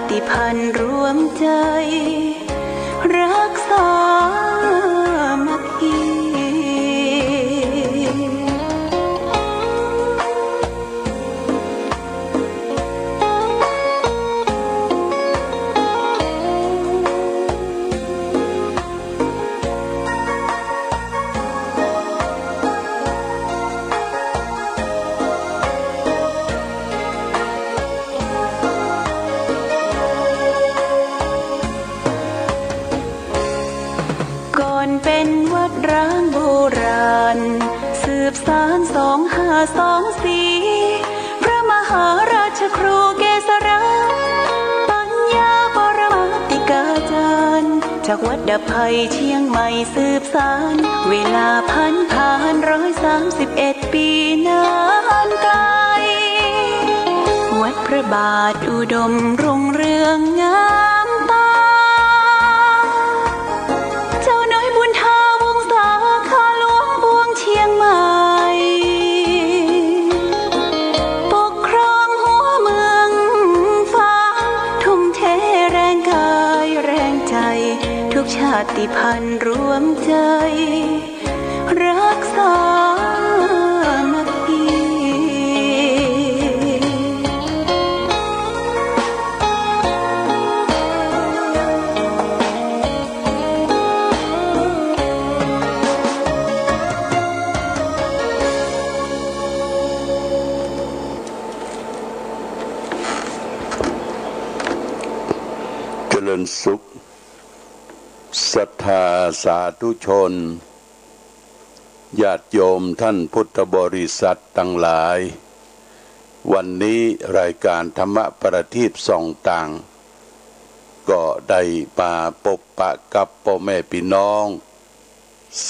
ติพันธุ์รวมใจรักษามัคคีเป็นวัดร้างโบราณสืบสาน2524พระมหาราชครูเกษราปัญญาปรมาติกาจารย์จากวัดดับภัยเชียงใหม่สืบสานเวลาผ่าน131 ปีนานไกลวัดพระบาทอุดมรุ่งเรืองงามตาเชียงใหม่ปกครองหัวเมืองฟ้าทุ่มเทแรงกายแรงใจทุกชาติพันธุ์รวมใจรักษามัคคีเจริญสุขศรัทธาสาธุชนญาติโยมท่านพุทธบริษัททั้งหลายวันนี้รายการธรรมประทีปส่องต่างก็ได้มาพบปะกับพ่อแม่พี่น้อง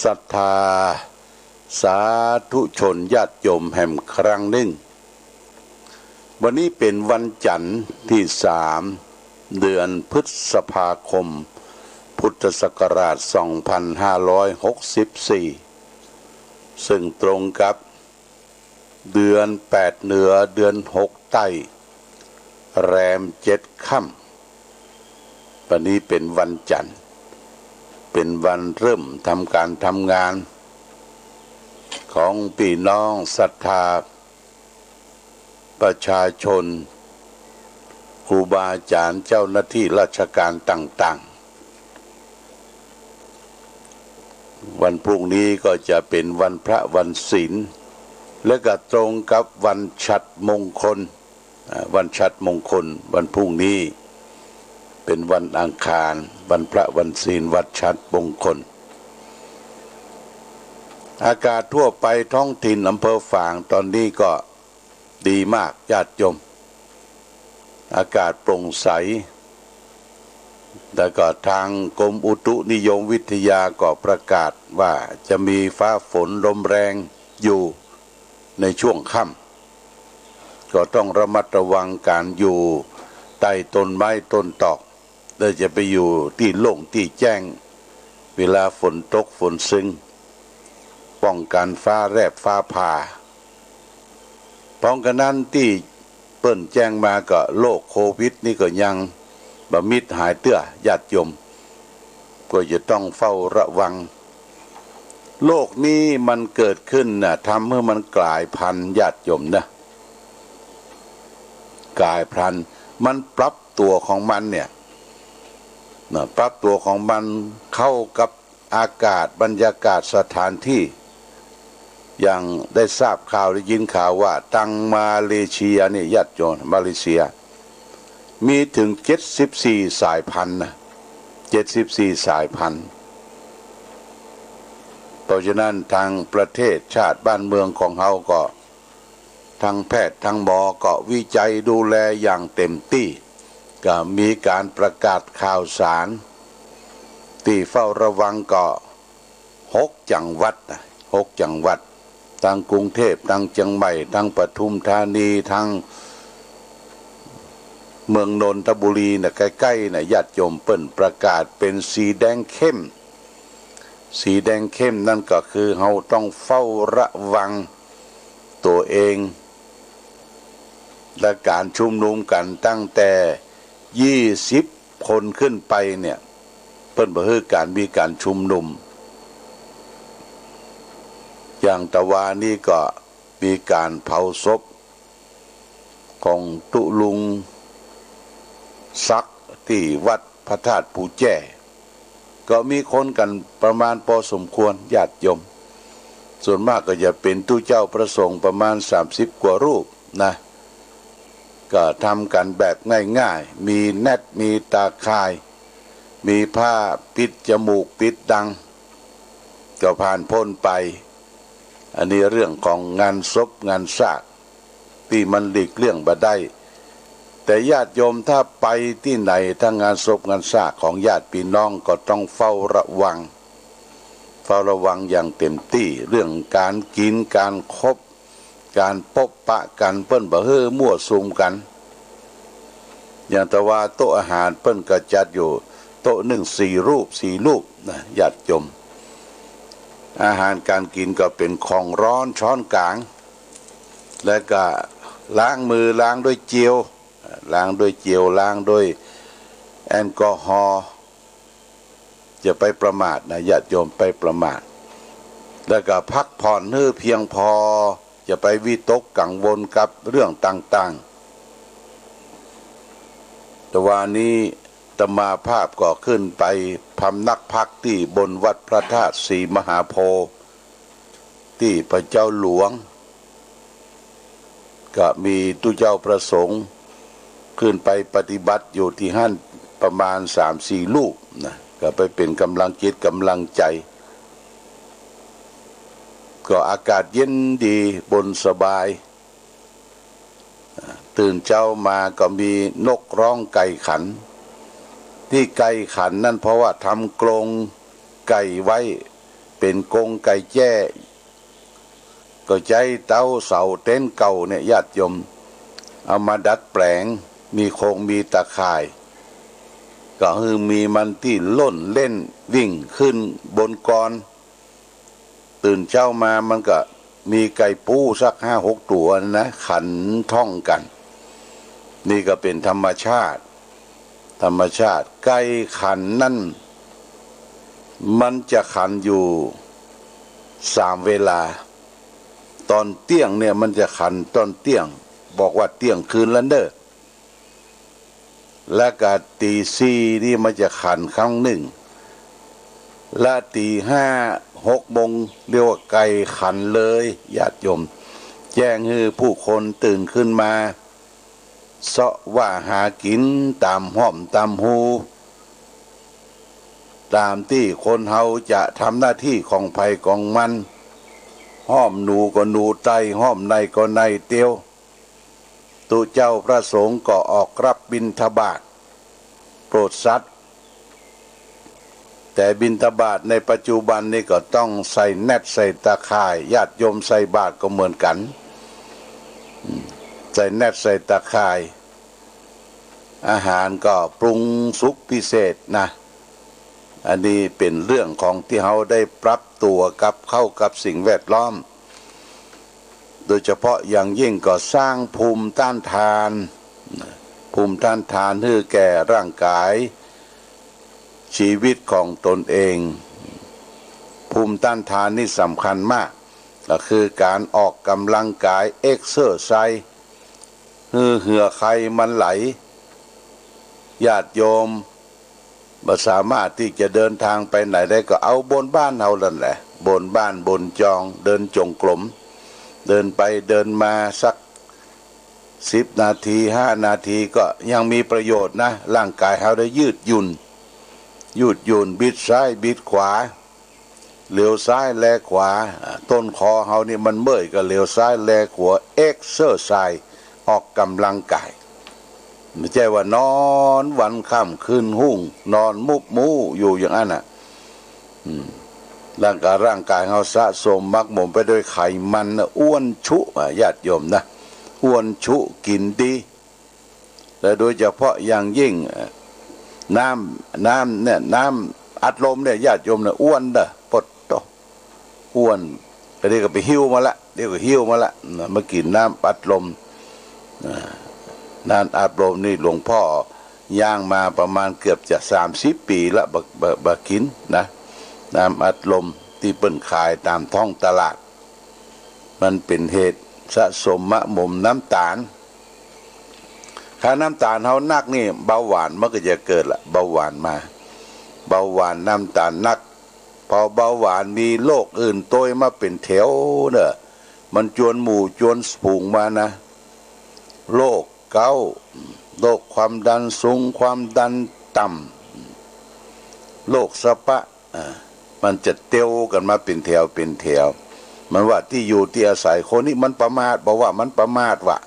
ศรัทธาสาธุชนญาติโยมแห่งครั้งหนึ่งวันนี้เป็นวันจันทร์ที่3เดือนพฤษภาคมพุทธศักราช2564ซึ่งตรงกับเดือน8เหนือเดือน6ใต้แรม7ค่ำวันนี้เป็นวันจันทร์เป็นวันเริ่มทำการทำงานของพี่น้องศรัทธาประชาชนครูบาอาจารย์เจ้าหน้าที่ราชการต่างๆวันพรุ่งนี้ก็จะเป็นวันพระวันศีลและก็ตรงกับวันฉัตรมงคลวันฉัตรมงคลวันพรุ่งนี้เป็นวันอังคารวันพระวันศีลวันฉัตรมงคลอากาศทั่วไปท้องถิ่นอำเภอฝางตอนนี้ก็ดีมากญาติโยมอากาศโปร่งใสแต่ก็ทางกรมอุตุนิยมวิทยาก็ประกาศว่าจะมีฟ้าฝนลมแรงอยู่ในช่วงค่ำก็ต้องระมัดระวังการอยู่ใต้ต้นไม้ต้นตอกโดยจะไปอยู่ที่โล่งที่แจ้งเวลาฝนตกฝนซึงป้องกันฟ้าแลบฟ้าผ่าป้องกันนั้นที่เปิ้นแจ้งมาก็โรคโควิดนี่ก็ยังบะมิดหายเตื้อญาติโยมก็จะต้องเฝ้าระวังโรคนี้มันเกิดขึ้นนะทำให้มันกลายพันธุ์ญาติโยมนะกลายพันธุ์มันปรับตัวของมันเนี่ยปรับตัวของมันเข้ากับอากาศบรรยากาศสถานที่อย่างได้ทราบข่าวได้ยินข่าวว่าทางมาเลเซียนี่ญาติโยมมาเลเซียมีถึง74สายพันธุ์นะ74สายพันธุ์เพราะฉะนั้นทางประเทศชาติบ้านเมืองของเฮาก็ทางแพทย์ทางหมอก็วิจัยดูแลอย่างเต็มที่ก็มีการประกาศข่าวสารที่เฝ้าระวังก็6จังหวัด6จังหวัดทางกรุงเทพทางเชียงใหม่ทางปทุมธานีทางเมืองนนทบุรีใกล้ๆญาติโยมเปิ้นประกาศเป็นสีแดงเข้มสีแดงเข้มนั่นก็คือเราต้องเฝ้าระวังตัวเองและการชุมนุมกันตั้งแต่ 20 คนขึ้นไปเนี่ยเปิ้นบ่ฮือการมีการชุมนุมอย่างตะวานี่ก็มีการเผาศพของตุลุงซักที่วัดพระธาตุปูแจ้ก็มีคนกันประมาณพอสมควรญาติโยมส่วนมากก็จะเป็นตู้เจ้าประสงค์ประมาณ30 กว่ารูปนะก็ทำกันแบบง่ายๆมีแนตมีตาข่ายมีผ้าปิดจมูกปิดดังก็ผ่านพ้นไปอันนี้เรื่องของงานศพงานซากที่มันหลีกเลี่ยงบ่ได้แต่ญาติโยมถ้าไปที่ไหนถ้างานศพงานซากของญาติพี่น้องก็ต้องเฝ้าระวังอย่างเต็มที่เรื่องการกินการคบการพบปะกันเปิ้นบ่เฮ้อมั่วสุมกันอย่างแต่ว่าโต๊ะอาหารเปิ้นก็จัดอยู่โต๊ะหนึ่ง4 รูปนะญาติโยมอาหารการกินก็เป็นของร้อนช้อนกลางและก็ล้างมือล้างด้วยเจลล้างด้วยแอลกอฮอล์อย่าไปประมาทนะญาติโยมไปประมาทแล้วก็พักผ่อนให้เพียงพออย่าไปวิตกกังวลกับเรื่องต่างๆแต่วันนี้อาตมาภาพก็ขึ้นไปพำนักพักที่บนวัดพระธาตุศรีมหาโพธิ์ที่พระเจ้าหลวงก็มีตู้เจ้าประสงค์ขึ้นไปปฏิบัติอยู่ที่หั่นประมาณ3-4 รูปนะก็ไปเป็นกำลังจิตกำลังใจก็อากาศเย็นดีบนสบายตื่นเช้ามาก็มีนกร้องไก่ขันที่ไก่ขันนั่นเพราะว่าทำกรงไก่ไว้เป็นกรงไก่แจ้ก็ใจเต้าเสาเต้นเก่าเนี่ยญาติโยมเอามาดัดแปลงมีโครงมีตะข่ายก็คือมีมันที่ล่นเล่นวิ่งขึ้นบนกรตื่นเช้ามามันก็มีไก่ปูสัก5-6 ตัวนะขันท่องกันนี่ก็เป็นธรรมชาติไก่ขันนั่นมันจะขันอยู่3 เวลาตอนเที่ยงเนี่ยมันจะขันตอนเที่ยงบอกว่าเที่ยงคืนแล้วเด้อและก็ตี 4นี่มันจะขันครั้งหนึ่งและตี 5-6 โมงเรียกว่าไก่ขันเลยญาติโยมแจ้งให้ผู้คนตื่นขึ้นมาเสาะว่าหากินตามห้อมตามหูตามที่คนเฮาจะทำหน้าที่ของไผของมันห้อมหนูก็หนูไตห้อมในก็ในเตียวตุเจ้าพระสงฆ์ก็ออกรับบิณฑบาตโปรดสัตว์แต่บิณฑบาตในปัจจุบันนี้ก็ต้องใส่แนตใส่ตะข่ายญาติโยมใส่บาตรก็เหมือนกันใส่แนตใส่ตะข่ายอาหารก็ปรุงสุกพิเศษนะอันนี้เป็นเรื่องของที่เขาได้ปรับตัวกับเข้ากับสิ่งแวดล้อมโดยเฉพาะอย่างยิ่งก็สร้างภูมิต้านทานให้แก่ร่างกายชีวิตของตนเองภูมิต้านทานนี่สำคัญมากก็คือการออกกำลังกายเอ็กเซอร์ไซส์เหือใครมันไหลญาติโยมบ่สามารถที่จะเดินทางไปไหนได้ก็เอาบนบ้านเฮานั่นแหละบนบ้านบนจองเดินจงกรมเดินไปเดินมาสัก10 นาที5 นาทีก็ยังมีประโยชน์นะร่างกายเฮาได้ยืดหยุ่นบิดซ้ายบิดขวาเหลียวซ้ายแลขวาต้นคอเฮานี่มันเมื่อยก็เหลียวซ้ายแลขวาเอ็กเซอร์ไซส์ออกกำลังกายไม่ใช่ว่านอนวันค่ำคืนหุ่งนอนมุบมูอยู่อย่างนั้นน่ะร่างกายเฮาสะสมมักหมมไปด้วยไขมันอ้วนชุญาติโยมนะอ้วนชุกินดีและโดยเฉพาะอย่างยิ่งน้ำอัดลมเนี่ยญาติโยมเนี่ยอ้วนเด้อปดโตอ้วนเดี๋ยวก็ไปหิ้วมาละมากินน้ำอัดลมน้ำอัดลมนี่หลวงพ่อ ย่างมาประมาณเกือบจะ30 ปีละบักกินนะน้ำอัดลมที่เปิ้นขายตามท้องตลาดมันเป็นเหตุสะสมมะหม่มน้ำตาลถ้าน้ำตาลเฮานักนี่เบาหวานมันก็จะเกิดละเบาหวานมาเบาหวานน้ำตาลนักพอเบาหวานมีโรคอื่นโต้ยมาเป็นแถวเนอะมันจวนหมู่จวนฝูงมานะโรคเกาต์โรคความดันสูงความดันต่ำโรคสะปะมันจะเตียวกันมาเป็นแถวเป็นแถวมันว่าที่อยู่ที่อาศัยคนนี้มันประมาทบอกว่ามันประมาทวะ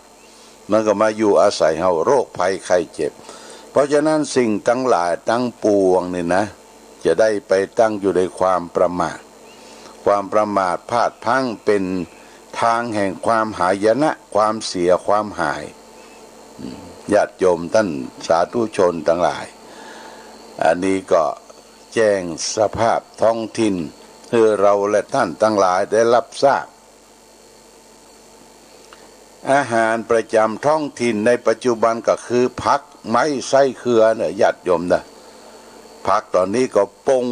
มันก็มาอยู่อาศัยเฮาโรคภัยไข้เจ็บเพราะฉะนั้นสิ่งทั้งหลายทั้งปวงนี่นะจะได้ไปตั้งอยู่ในความประมาทความประมาทพลาดพลั้งเป็นทางแห่งความหายนะความเสียความหายญาติโยมท่านสาธุชนทั้งหลายอันนี้ก็แจ้งสภาพท้องถิ่นเพื่อเราและท่านทั้งหลายได้รับทราบอาหารประจำท้องถิ่นในปัจจุบันก็คือผักไม้ไส้เครือเนี่ยญาติโยมนะผักตอนนี้ก็ปง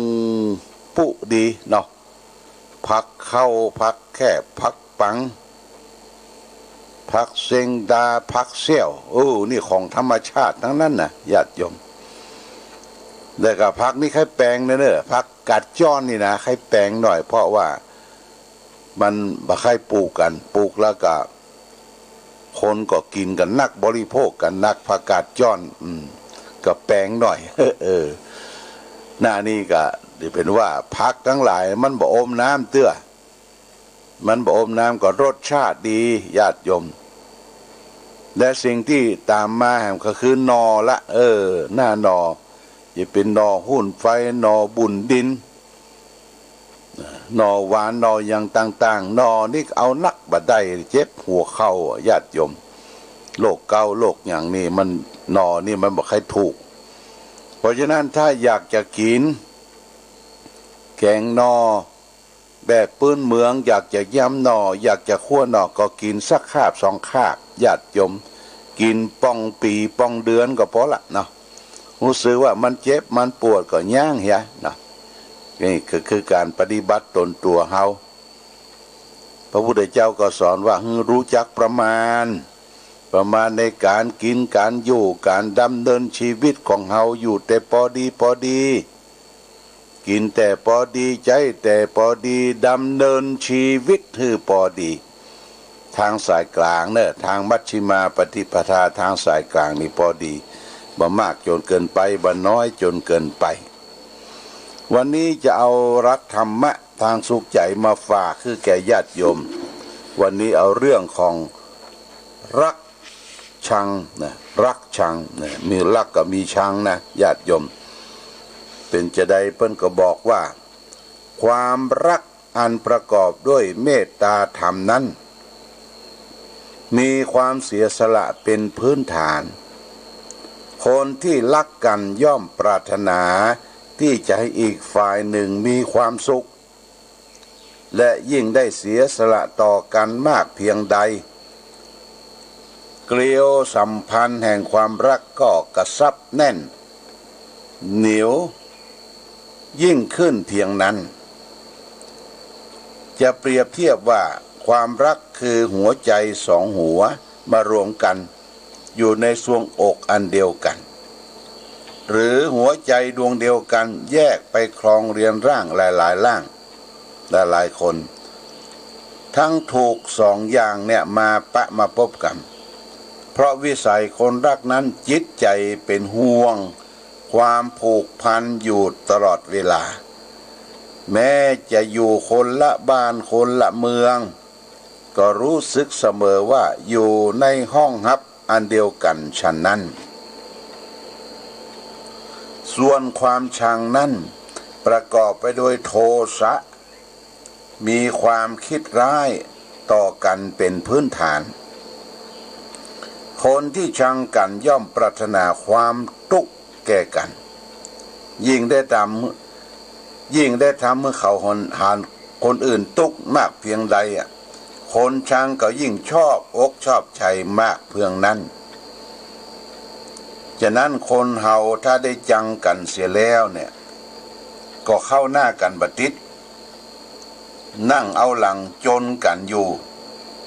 ปุดีเนาะผักเข้าผักแค่ผักปังผักเซงดาผักเสี่ยวนี่ของธรรมชาติทั้งนั้นนะญาติโยมแต่กับผักนี่ใครแปลงเนอะผักกัดจ้อนนี่นะใครแปลงหน่อยเพราะว่ามันบ่ใครปลูกกันปลูกแล้วก็คนก็กินกันนักบริโภคกันนักผักกาดจ้อนก็แปลงหน่อยหน้านี้ก็เป็นว่าผักทั้งหลายมันบ่อมน้ำเตื้อมันบ่อมน้ำก็รสชาติดีญาติโยมและสิ่งที่ตามมาก็คือนอละหน้านอจะเป็นนอหุ่นไฟนอบุญดินนอหวานนออย่างต่างๆนอนี่เอานักบัดได้เจ็บหัวเข่าญาติโยมโรคเกาโรคอย่างนี้มันนอนี่มันบ่ใครถูกเพราะฉะนั้นถ้าอยากจะกินแกงนอแบบปื้นเมืองอยากจะย้ำนออยากจะคั่วนอก็กินสักคาบ2 คาบญาติโยมกินป้องปีป้องเดือนก็พอละเนาะรู้สึกว่ามันเจ็บมันปวดก็ย่างเหี้ยเนาะนี่คือการปฏิบัติตนตัวเฮาพระพุทธเจ้าก็สอนว่ารู้จักประมาณในการกินการอยู่การดำเนินชีวิตของเฮาอยู่แต่พอดีกินแต่พอดีใจแต่พอดีดำเนินชีวิตคือพอดีทางสายกลางเนี่ยทางมัชฌิมาปฏิปทาทางสายกลางนี่พอดีบ่มากจนเกินไปบ่น้อยจนเกินไปวันนี้จะเอารักธรรมะทางสุขใจมาฝากคือแก่ญาติโยมวันนี้เอาเรื่องของรักชังนะรักชังนะมีรักกับมีชังนะญาติโยมเป็นจะได้เพิ่นก็บอกว่าความรักอันประกอบด้วยเมตตาธรรมนั้นมีความเสียสละเป็นพื้นฐานคนที่รักกันย่อมปรารถนาที่จะให้อีกฝ่ายหนึ่งมีความสุขและยิ่งได้เสียสละต่อกันมากเพียงใดเกลียวสัมพันธ์แห่งความรักก็กระชับแน่นเหนียวยิ่งขึ้นเพียงนั้นจะเปรียบเทียบว่าความรักคือหัวใจ2 หัวมารวมกันอยู่ในทรวงอกอันเดียวกันหรือหัวใจดวงเดียวกันแยกไปครองเรียนร่างหลายๆร่างหลายคนทั้งถูก2 อย่างเนี่ยมาพบกันเพราะวิสัยคนรักนั้นจิตใจเป็นห่วงความผูกพันอยู่ตลอดเวลาแม้จะอยู่คนละบ้านคนละเมืองก็รู้สึกเสมอว่าอยู่ในห้องฮับอันเดียวกันฉะนั้นส่วนความชังนั้นประกอบไปด้วยโทสะมีความคิดร้ายต่อกันเป็นพื้นฐานคนที่ชังกันย่อมปรารถนาความทุกข์แก่กันยิ่งได้ทำเมื่อเขาหานคนอื่นทุกข์มากเพียงใดคนชังก็ยิ่งชอบอกชอบใจมากเพียงนั้น ฉะนั้นคนเฮาถ้าได้จังกันเสียแล้วเนี่ยก็เข้าหน้ากันบัดติดนั่งเอาหลังจนกันอยู่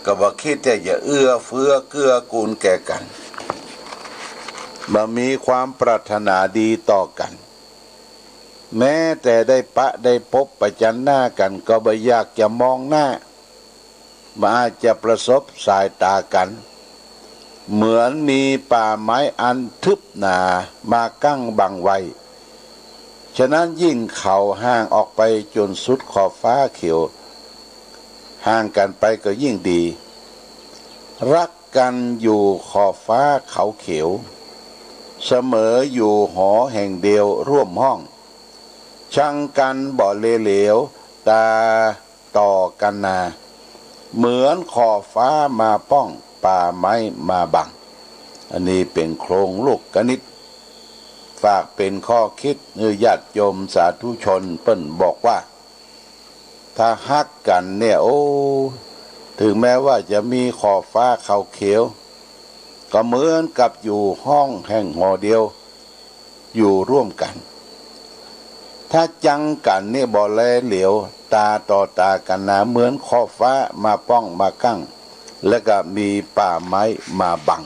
ก็บ่คิดแต่จะเอื้อเฟื้อเกื้อกูลแก่กันบ่มีความปรารถนาดีต่อกันแม้แต่ได้ปะได้พบประจันหน้ากันก็บ่อยากจะมองหน้ามาอาจจะประสบสายตากันเหมือนมีป่าไม้อันทึบหนามากั้งบังไว้ฉะนั้นยิ่งเขาห่างออกไปจนสุดขอบฟ้าเขียวห่างกันไปก็ยิ่งดีรักกันอยู่ขอบฟ้าเขาเขียวเสมออยู่หอแห่งเดียวร่วมห้องช่างกันบ่เหลวตาต่อกันนาเหมือนขอบฟ้ามาป้องป่าไม้มาบังอันนี้เป็นโครงลูกกนิษฐ์ฝากเป็นข้อคิดญาติโยมสาธุชนเปิ้นบอกว่าถ้าฮักกันเนี่ยโอ้ถึงแม้ว่าจะมีขอบฟ้าเขาเขียวก็เหมือนกับอยู่ห้องแห่งหอเดียวอยู่ร่วมกันถ้าจังกันเนี่ยบ่แลเหลียวตาต่อตากันนะเหมือนขอบฟ้ามาป้องมากั้งแล้วก็มีป่าไม้มาบัง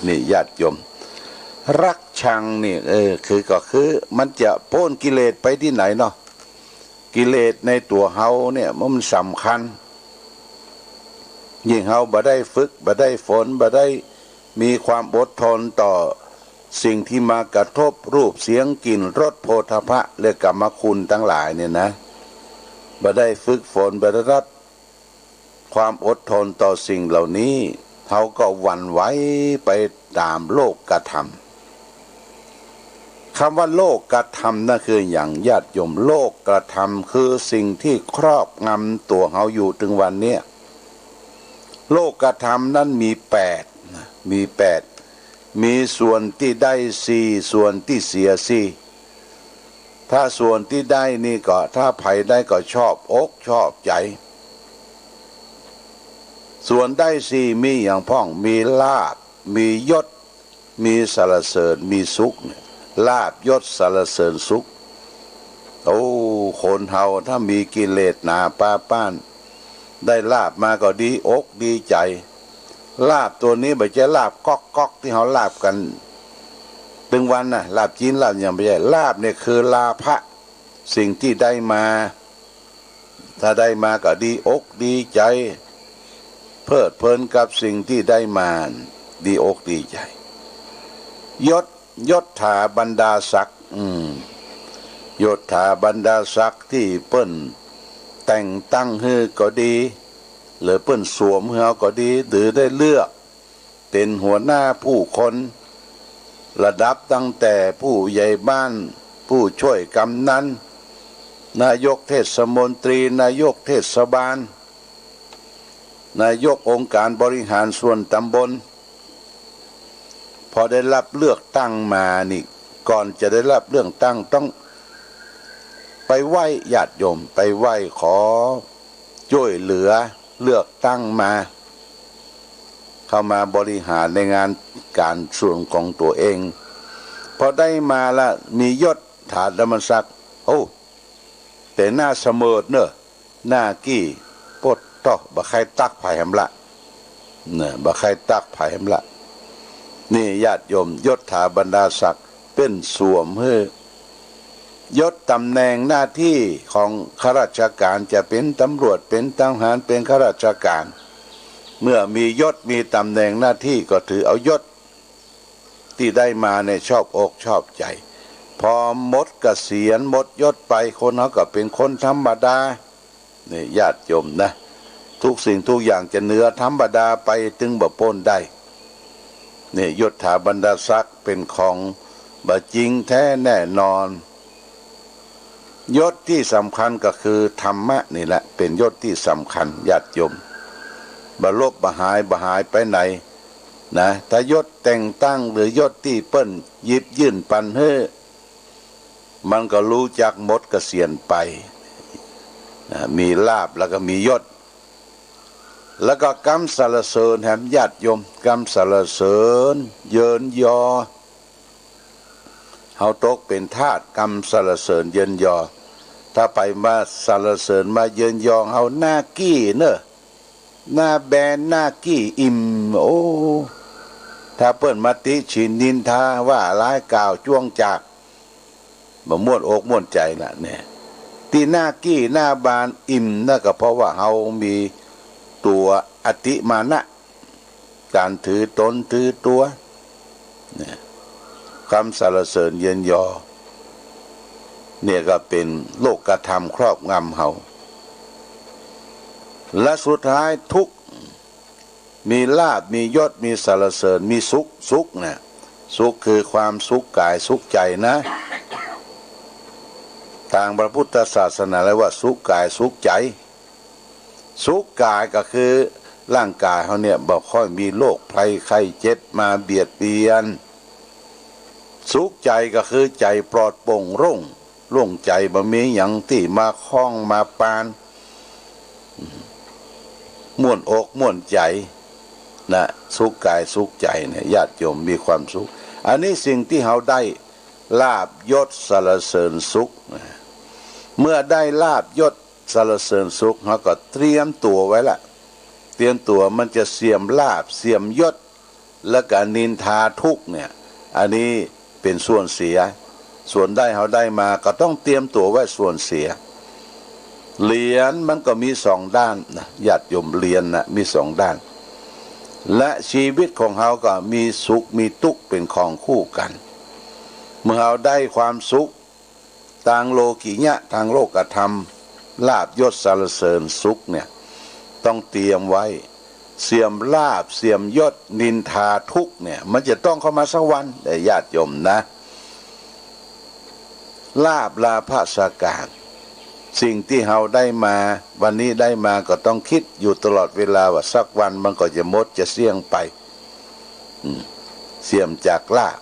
นี่ญาติโยมรักชังนี่คือมันจะโพ้นกิเลสไปที่ไหนเนาะกิเลสในตัวเฮาเนี่ยมันสำคัญยิ่งเฮาบ่ได้ฝึกบ่ได้ฝนบ่ได้มีความอดทนต่อสิ่งที่มากระทบรูปเสียงกลิ่นรสโผฏฐัพพะและกรรมคุณทั้งหลายเนี่ยนะบ่ได้ฝึกฝนบ่ได้รับความอดทนต่อสิ่งเหล่านี้เขาก็หวั่นไหวไปตามโลกกธรรมคำว่าโลกกธรรมนั่นคืออย่างญาติโยมโลกกธรรมคือสิ่งที่ครอบงำตัวเขาอยู่ถึงวันนี้โลกกธรรมนั้นมีแปดมีส่วนที่ได้สี่ส่วนที่เสียสี่ถ้าส่วนที่ได้นี่ก็ถ้าไผได้ก็ชอบอกชอบใจส่วนได้สี่มีอย่างพ้องมีลาภมียศมีสรรเสริญมีสุขลาภยศสรรเสริญสุขโอ้คนเฮาถ้ามีกิเลสหนาป้านได้ลาภมาก็ดีอกดีใจลาภตัวนี้ไม่ใช่ลาภก๊อกที่เขาลาภกันถึงวันน่ะลาภจีนลาภยังไม่ใช่ลาภเนี่ยคือลาภะสิ่งที่ได้มาถ้าได้มาก็ดีอกดีใจเพลิดเพลินกับสิ่งที่ได้มาดีอกดีใจยศถาบรรดาศักดิ์ยศถาบรรดาศักดิ์ที่เปิ้นแต่งตั้งให้ก็ดีหรือเปิ้นสวมให้เขาก็ดีหรือได้เลือกเป็นหัวหน้าผู้คนระดับตั้งแต่ผู้ใหญ่บ้านผู้ช่วยกำนันนายกเทศมนตรีนายกเทศบาลนายกองค์การบริหารส่วนตำบลพอได้รับเลือกตั้งมานี่ก่อนจะได้รับเลือกตั้งต้องไปไหว้ญาติโยมไปไหว้ขอช่วยเหลือเลือกตั้งมาเข้ามาบริหารในงานการส่วนของตัวเองพอได้มาละมียศถาบรรดาศักดิ์โอ้แต่หน้าเสมอเนอะหน้ากี้ปดต่อบะใครตักไผ่แหมละเนี่ยบะใครตักไผ่แหมละนี่ญาติโยมยศถาบรรดาศักดิ์เป็นสวมเฮ้ยศตำแหน่งหน้าที่ของข้าราชการจะเป็นตำรวจเป็นทหารเป็นข้าราชการเมื่อมียศมีตำแหน่งหน้าที่ก็ถือเอายศที่ได้มาในชอบอกชอบใจพอหมดเกษียณหมดยศไปคนเขาก็เป็นคนธรรมดานี่ญาติโยมนะทุกสิ่งทุกอย่างจะเหนือธรรมดาไปถึงบ่พ้นได้นี่ยศถาบรรดาศักดิ์เป็นของบ่จริงแท้แน่นอนยศที่สำคัญก็คือธรรมะนี่แหละเป็นยศที่สำคัญญาติโยมบ่ลบบ่หายไปไหนนะถ้ายศแต่งตั้งหรือยศที่เปิ้นหยิบยื่นปันเฮ้มันก็รู้จักหมดเกษียณไปนะมีลาภแล้วก็มียศแล้วก็กรรมสรรเสริญแห่งญาติโยมกรรมสรรเสริญเยินยอ เฮาตกเป็นทาสกรรมสรรเสริญเยินยอถ้าไปมาสรรเสริญมาเยินยอเฮาหน้ากี้เนอะหน้าแบนหน้ากี้อิ่มโอ้ถ้าเปิ้นมาติฉินนินทาว่าร้ายกล่าวจ้วงจากบ่ม่วนอกม่วนใจน่ะเนี่ยที่หน้ากี้หน้าบานอิ่มนั่นก็เพราะว่าเฮามีตัวอติมานะการถือตนถือตัวเนี่ยคำสรรเสริญเยินยอเนี่ยก็เป็นโลกธรรมครอบงำเฮาและสุดท้ายทุกมีลาภมียศมีสรรเสริญมีสุขเนี่ยสุขคือความสุขกายสุขใจนะทางพระพุทธศาสนาเรียกว่าสุขกายสุขใจสุขกายก็คือร่างกายเขาเนี่ยบ่ค่อยมีโรคภัยไข้เจ็บมาเบียดเบียนสุขใจก็คือใจปลอดโปร่งโล่งใจบ่มีหยังที่มาคล้องมาปานม่วนอกม่วนใจนะสุขกายสุขใจเนี่ยญาติโยมมีความสุขอันนี้สิ่งที่เขาได้ลาภยศสรรเสริญสุขเมื่อได้ลาภยศสรรเสริญสุขเขาก็เตรียมตัวไว้ละเตรียมตัวมันจะเสื่อมลาภเสื่อมยศและก็นินทาทุกเนี่ยอันนี้เป็นส่วนเสียส่วนได้เขาได้มาก็ต้องเตรียมตัวไว้ส่วนเสียเหรียญมันก็มีสองด้านนะญาติโยมเหรียญนะมีสองด้านและชีวิตของเขาก็มีสุขมีทุกข์เป็นของคู่กันเมื่อเขาได้ความสุขทางโลกิยะทางโลกธรรมลาภยศสรรเสริญสุขเนี่ยต้องเตรียมไว้เสื่อมลาภเสื่อมยศนินทาทุกข์เนี่ยมันจะต้องเข้ามาสักวันแต่ญาติโยมนะลาภลาภสการสิ่งที่เราได้มาวันนี้ได้มาก็ต้องคิดอยู่ตลอดเวลาว่าสักวันมันก็จะหมดจะเสี่ยงไปเสี่ยมจากลาภ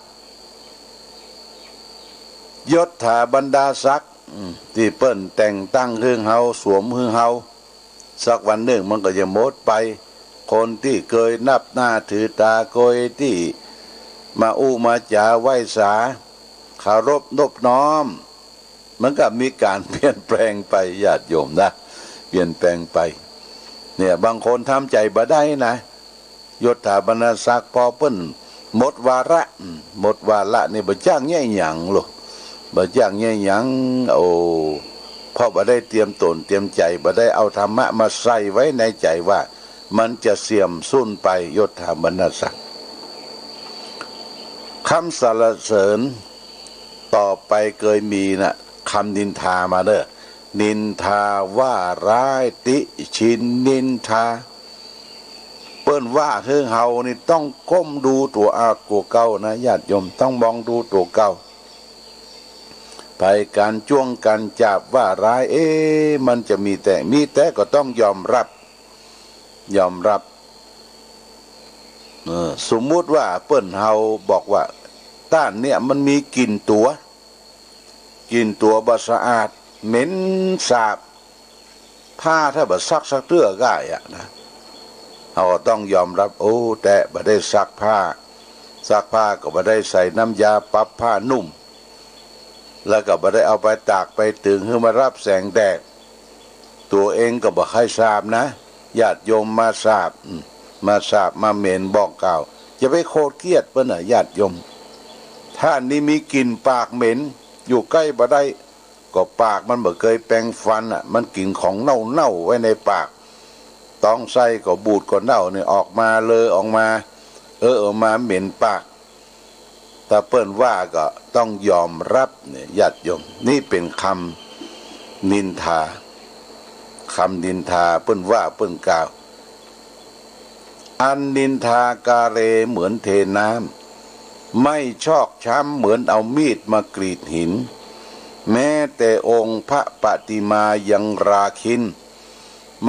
ยศถาบรรดาศักดิ์ที่เปิ้นแต่งตั้งเฮืองเฮาสวมเฮืองเฮาสักวันหนึ่งมันก็จะหมดไปคนที่เคยนับหน้าถือตาเคยที่มาอู้มาจาไหว้สาเคารพนบน้อมมันก็มีการเปลี่ยนแปลงไปญาติโยมนะเปลี่ยนแปลงไปเนี่ยบางคนทำใจบ่ได้นะยศถาบรรดาศักดิ์พอเปิ้นหมดวาระนี่บ่จ้างแย่หยังหรอกบ่จ้างแย่หยังโอ้เพราะบ่ได้เตรียมตนเตรียมใจบ่ได้เอาธรรมะมาใส่ไว้ในใจว่ามันจะเสื่อมสูญไปยศถาบรรดาศักดิ์คำสรรเสริญต่อไปเคยมีนะคำนินทามาเด้อนินทาว่าร้ายติชินนินทาเปิ้นว่าเฮือเฮานี่ต้องก้มดูตัวตัวเก่านะญาติโยมต้องมองดูตัวเก่าไปการจ้วงกันจับว่าร้ายมันจะมีแต่ก็ต้องยอมรับสมมุติว่าเปิ้นเฮาบอกว่าต้านเนี่ยมันมีกลิ่นตัวบ่สะอาดเหม็นสาบผ้าถ้าบ่ซักเตื้อก้ายอ่ะนะเราก็ต้องยอมรับโอ้แต่บ่ได้ซักผ้าก็บ่ได้ใส่น้ำยาปรับผ้านุ่มแล้วก็บ่ได้เอาไปตากไปตึงให้มารับแสงแดดตัวเองก็บ่ค่อยทราบนะญาติโยมมาทราบมาเหม็นบอกกล่าวจะไปโคตรเกลียดเปิ้นน่ะญาติโยมถ้านี่มีกลิ่นปากเหม็นอยู่ใกล้บ่ได้ก็ปากมันบ่เคยแปรงฟันอ่ะมันกลิ่นของเน่าไว้ในปากต้องใส่ก็บูดก็เน่าเนี่ยออกมาเลยออกมาออกมาเหม็นปากถ้าเปิ้นว่าก็ต้องยอมรับเนี่ยญาติโยมนี่เป็นคำนินทาเปิ้นว่าเปิ้นกล่าวอันนินทากาเรเหมือนเทน้ำไม่ชอกช้ำเหมือนเอามีดมากรีดหินแม้แต่องค์พระปฏิมายังราคิน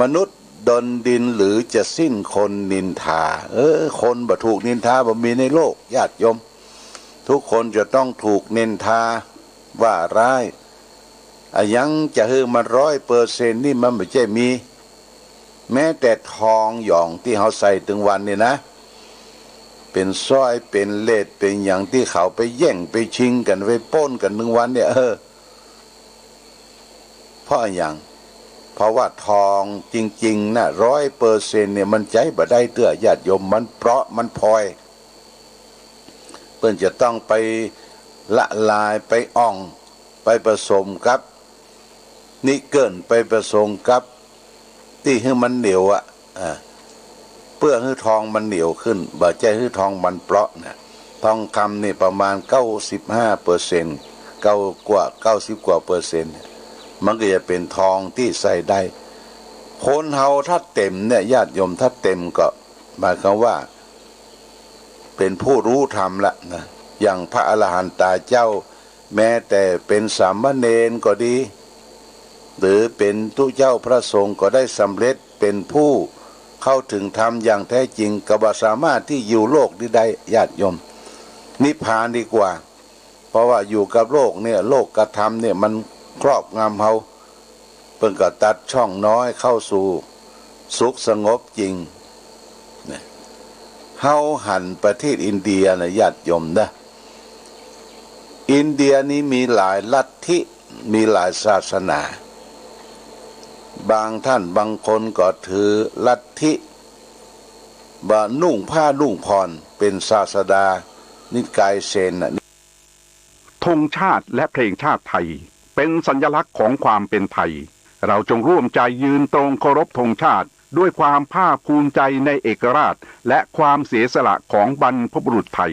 มนุษย์ดนดินหรือจะสิ้นคนนินทาคนบ่ถูกนินทาบ่มีในโลกญาติโยมทุกคนจะต้องถูกนินทาว่าร้ายยังจะฮือมา100%นี่มันไม่ใช่มีแม้แต่ทองหยองที่เขาใส่ถึงวันนี่นะ เป็นซ้อยเป็นเลดเป็นอย่างที่เขาไปแย่งไปชิงกันไปปล้นกัน1 วันเนี่ยเพราะอย่างเพราะว่าทองจริงๆนะ100%เนี่ยมันใจบ่ได้เตื้อญาติโยมมันเพราะมันพลอยเพิ่นจะต้องไปละลายไปอ่องไปผสมกับนิกเกิลไปผสมกับที่ให้มันเหนียวเพื่อให้ทองมันเหนียวขึ้นบ่ใจให้ทองมันเปราะนะทองคำนี่ประมาณ95%90 กว่าเปอร์เซ็นต์มันก็จะเป็นทองที่ใส่ได้คนเฮาถ้าเต็มเนี่ยญาติโยมถ้าเต็มก็หมายความว่าเป็นผู้รู้ธรรมละนะอย่างพระอรหันตาเจ้าแม้แต่เป็นสามเณรก็ดีหรือเป็นตุเจ้าพระสงฆ์ก็ได้สำเร็จเป็นผู้เข้าถึงธรรมอย่างแท้จริงก็บ่สามารถที่อยู่โลกนี้ได้ญาติโยมนิพพานดีกว่าเพราะว่าอยู่กับโลกเนี่ยโลกกธรรมเนี่ยมันครอบงำเฮาเพิ่งก็ตัดช่องน้อยเข้าสู่สุขสงบจริงเนี่ยเฮาหันประเทศอินเดียนะญาติโยมนะอินเดียนี้มีหลายลัทธิมีหลายศาสนาบางท่านบางคนก็ถือลัทธิบ่นุ่งผ้านุ่งผ่อนเป็นศาสดานิกายเซนธงชาติและเพลงชาติไทยเป็นสัญลักษณ์ของความเป็นไทยเราจงร่วมใจยืนตรงเคารพธงชาติด้วยความภาคภูมิใจในเอกราชและความเสียสละของบรรพบุรุษไทย